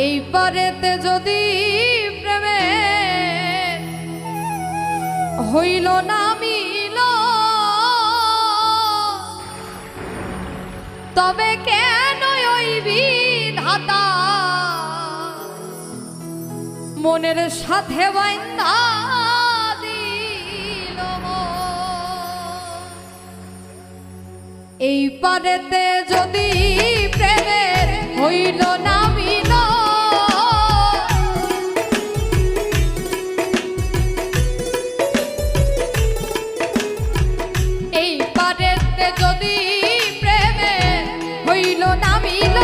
এই পারেতে যদি প্রেমে হইল না মিল, তবে কেন ওই বিধাতা মনের সাথে বাইন্ধা দিল মন। এই পারেতে যদি প্রেমের হইল না মিল, এই পারেতে যদি প্রেমের হইল না মিল,